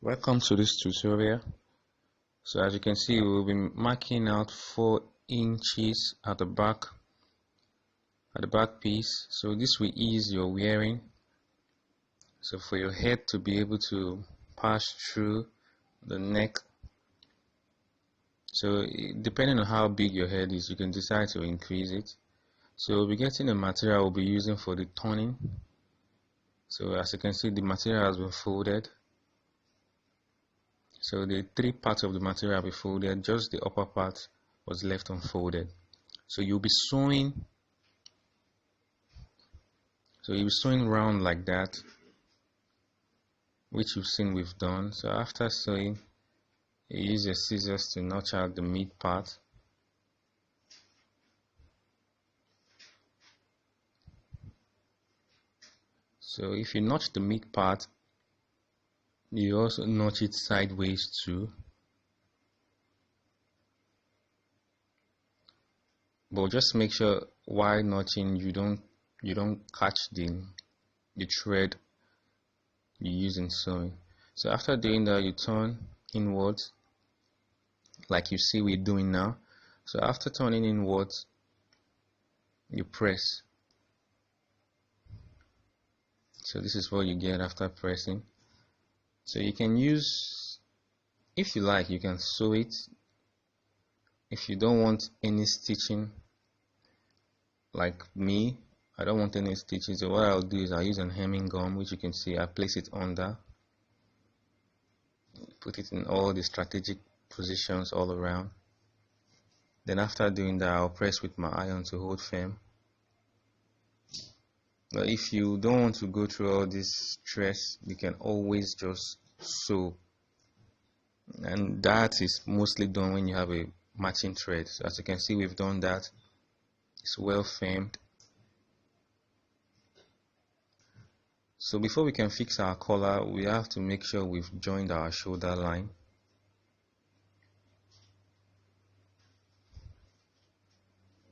Welcome to this tutorial. So as you can see, we'll be marking out 4 inches at the back piece. So this will ease your wearing. So for your head to be able to pass through the neck. So depending on how big your head is, you can decide to increase it. So we'll be getting the material we'll be using for the turning. So as you can see, the material has been folded. So the 3 parts of the material will be folded, just the upper part was left unfolded. So you'll be sewing. So you'll be sewing round like that, which you've seen we've done. So after sewing, you use your scissors to notch out the mid part. So if you notch the mid part, you also notch it sideways too. But just make sure while notching you don't catch the thread you use in sewing. So after doing that, you turn inwards like you see we're doing now. So after turning inwards, you press. So this is what you get after pressing. So you can use, if you like, you can sew it. If you don't want any stitching, like me, I don't want any stitching, so what I'll do is I'll use an hemming gum, which you can see I place it under, put it in all the strategic positions all around. Then after doing that, I'll press with my iron to hold firm. But if you don't want to go through all this stress, you can always just sew, and that is mostly done when you have a matching thread. So as you can see, we've done that. It's well firmed. So before we can fix our collar, we have to make sure we've joined our shoulder line.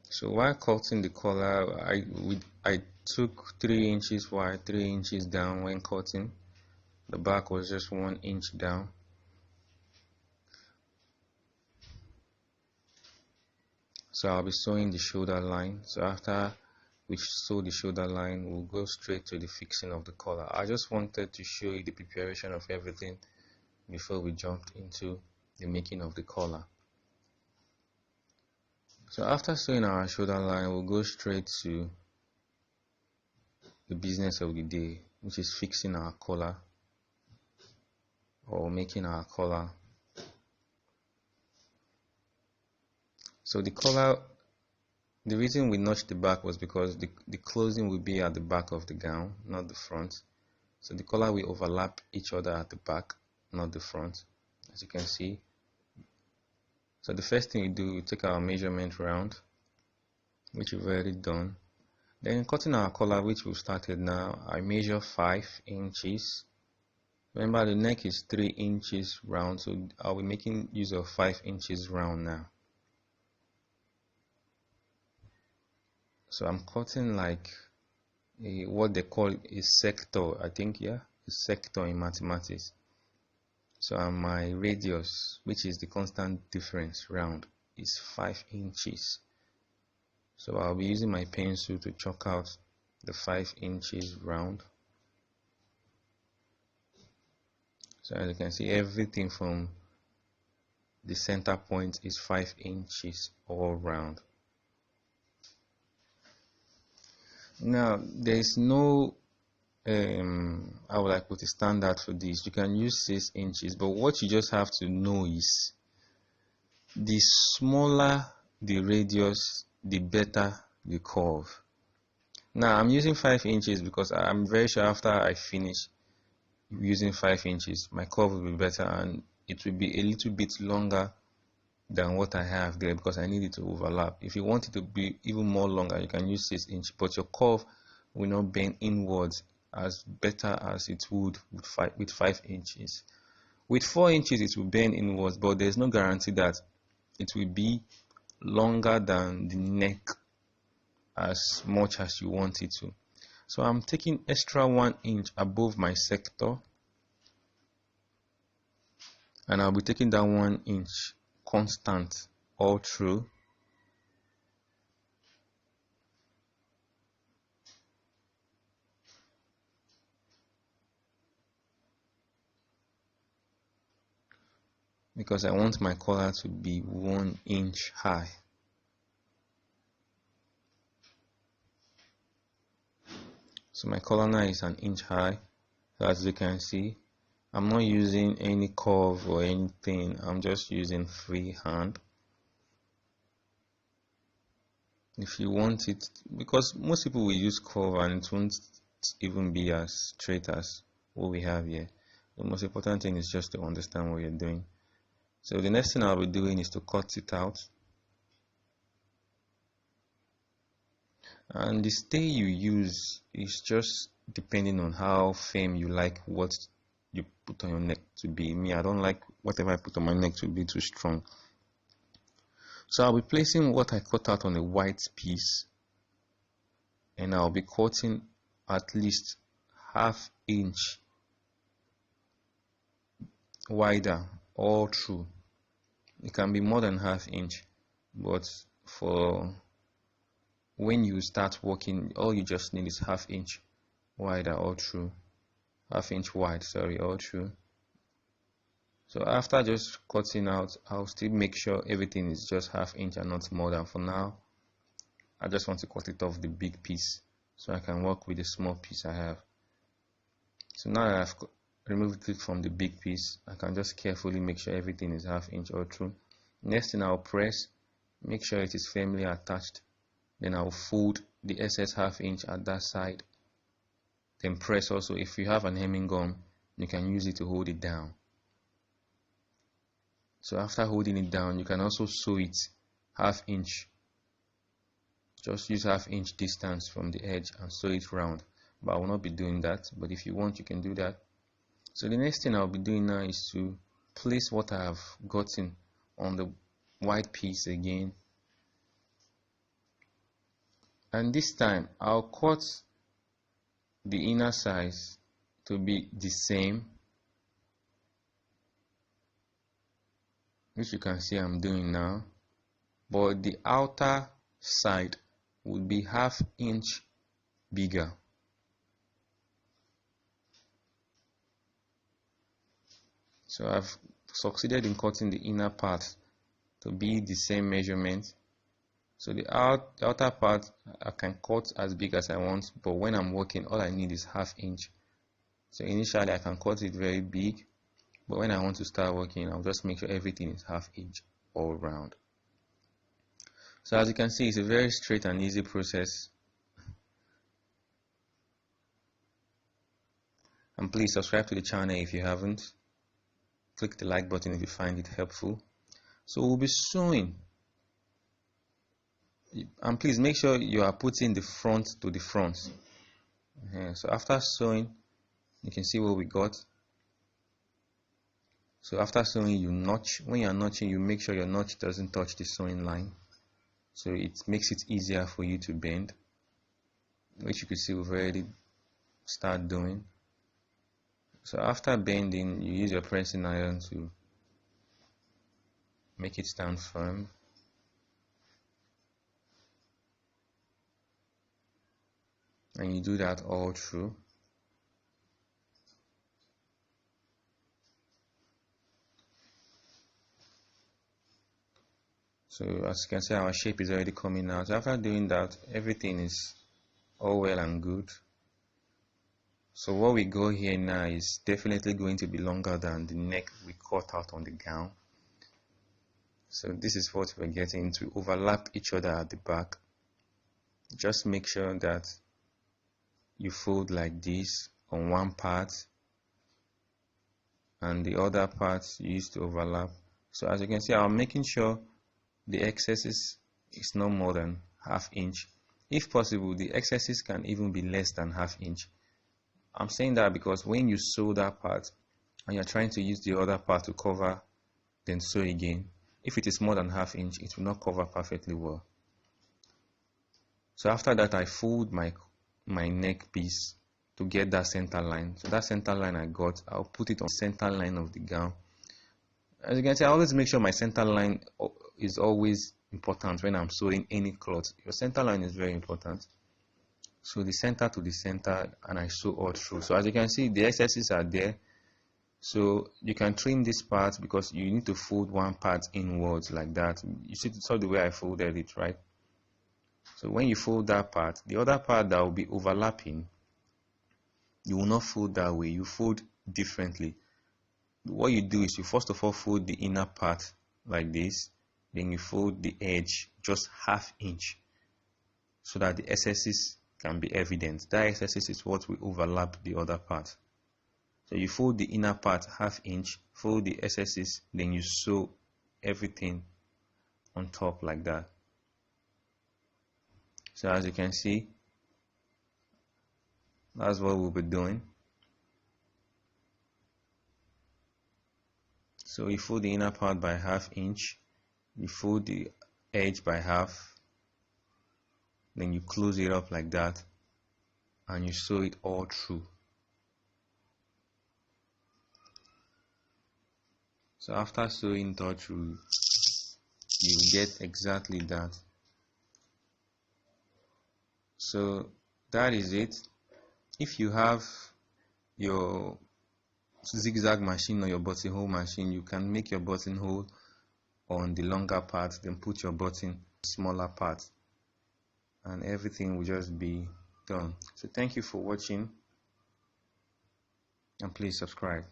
So while cutting the collar, I took 3 inches wide, 3 inches down when cutting. The back was just 1 inch down. So I'll be sewing the shoulder line. So after we sew the shoulder line, we'll go straight to the fixing of the collar. I just wanted to show you the preparation of everything before we jumped into the making of the collar. So after sewing our shoulder line, we'll go straight to the business of the day, which is fixing our collar or making our collar. So the collar, the reason we notched the back was because the closing will be at the back of the gown, not the front. So the collar will overlap each other at the back, not the front, as you can see. So the first thing we do, we take our measurement round, which we've already done. Then cutting our collar, which we've started now, I measure 5 inches. Remember, the neck is 3 inches round, so I'll be making use of 5 inches round now. So I'm cutting like what they call a sector, I think, yeah, a sector in mathematics. So my radius, which is the constant difference round, is 5 inches. So I'll be using my pencil to chalk out the 5 inches round. So as you can see, everything from the center point is 5 inches all round. Now there is no how would I put a standard for this. You can use 6 inches, but what you just have to know is the smaller the radius, the better the curve. Now I'm using 5 inches because I'm very sure after I finish using 5 inches, my curve will be better and it will be a little bit longer than what I have there because I need it to overlap. If you want it to be even more longer, you can use 6 inches, but your curve will not bend inwards as better as it would with 5 inches. With 4 inches, it will bend inwards, but there's no guarantee that it will be longer than the neck as much as you want it to. So I'm taking extra 1 inch above my sector and I'll be taking that 1 inch constant all through. Because I want my collar to be 1 inch high. So my collar now is 1 inch high. So as you can see, I'm not using any curve or anything. I'm just using free hand. If you want it, because most people will use curve and it won't even be as straight as what we have here. The most important thing is just to understand what you're doing. So the next thing I'll be doing is to cut it out. And the stay you use is just depending on how firm you like what you put on your neck to be. Me, I don't like whatever I put on my neck to be too strong. So I'll be placing what I cut out on a white piece, and I'll be cutting at least 1/2 inch wider all through. It can be more than 1/2 inch, but for when you start working, all you just need is 1/2 inch wider all through. 1/2 inch wide, sorry, all through. So after just cutting out, I'll still make sure everything is just 1/2 inch and not more than. For now, I just want to cut it off the big piece so I can work with the small piece I have. So now that I've removed it from the big piece, I can just carefully make sure everything is 1/2 inch all through. Next thing, I'll press, make sure it is firmly attached. Then I'll fold the excess 1/2 inch at that side. Then press also. If you have an hemming gum, you can use it to hold it down. So after holding it down, you can also sew it 1/2 inch. Just use 1/2 inch distance from the edge and sew it round. But I will not be doing that. But if you want, you can do that. So the next thing I'll be doing now is to place what I have gotten on the white piece again. And this time, I'll cut the inner size to be the same, which you can see I'm doing now, but the outer side would be 1/2 inch bigger. So I've succeeded in cutting the inner part to be the same measurement. So the outer part I can cut as big as I want, but when I'm working, all I need is 1/2 inch. So initially I can cut it very big, but when I want to start working, I'll just make sure everything is 1/2 inch all round. So as you can see, it's a very straight and easy process. And please subscribe to the channel if you haven't. Click the like button if you find it helpful. So we'll be sewing. And please make sure you are putting the front to the front. So after sewing, you can see what we got. So after sewing, you notch. When you are notching, you make sure your notch doesn't touch the sewing line. So it makes it easier for you to bend, which you can see we've already started doing. So after bending, you use your pressing iron to make it stand firm. And you do that all through. So as you can see, our shape is already coming out. So after doing that, everything is all well and good. So what we go here now is definitely going to be longer than the neck we cut out on the gown. So this is what we're getting to overlap each other at the back. Just make sure that you fold like this on one part and the other parts you used to overlap. So as you can see, I'm making sure the excesses is no more than 1/2 inch. If possible, the excesses can even be less than 1/2 inch. I'm saying that because when you sew that part and you're trying to use the other part to cover, then sew again, if it is more than 1/2 inch, it will not cover perfectly well. So after that, I fold my neck piece to get that center line. So that center line I got, I'll put it on the center line of the gown. As you can see, I always make sure my center line is always important when I'm sewing any cloth. Your center line is very important. So the center to the center, and I sew all through. So as you can see, the excesses are there. So you can trim this part because you need to fold one part inwards like that. You saw the way I folded it, right? So when you fold that part, the other part that will be overlapping, you will not fold that way. You fold differently. What you do is you first of all fold the inner part like this, then you fold the edge just ½ inch so that the excesses can be evident. That excesses is what will overlap the other part. So you fold the inner part ½ inch, fold the excesses, then you sew everything on top like that. So as you can see, that's what we'll be doing. So you fold the inner part by ½ inch, you fold the edge by half, then you close it up like that, and you sew it all through. So after sewing it all through, you get exactly that. So that is it. If you have your zigzag machine or your buttonhole machine, you can make your buttonhole on the longer part, then put your button smaller part, and everything will just be done. So thank you for watching, and please subscribe.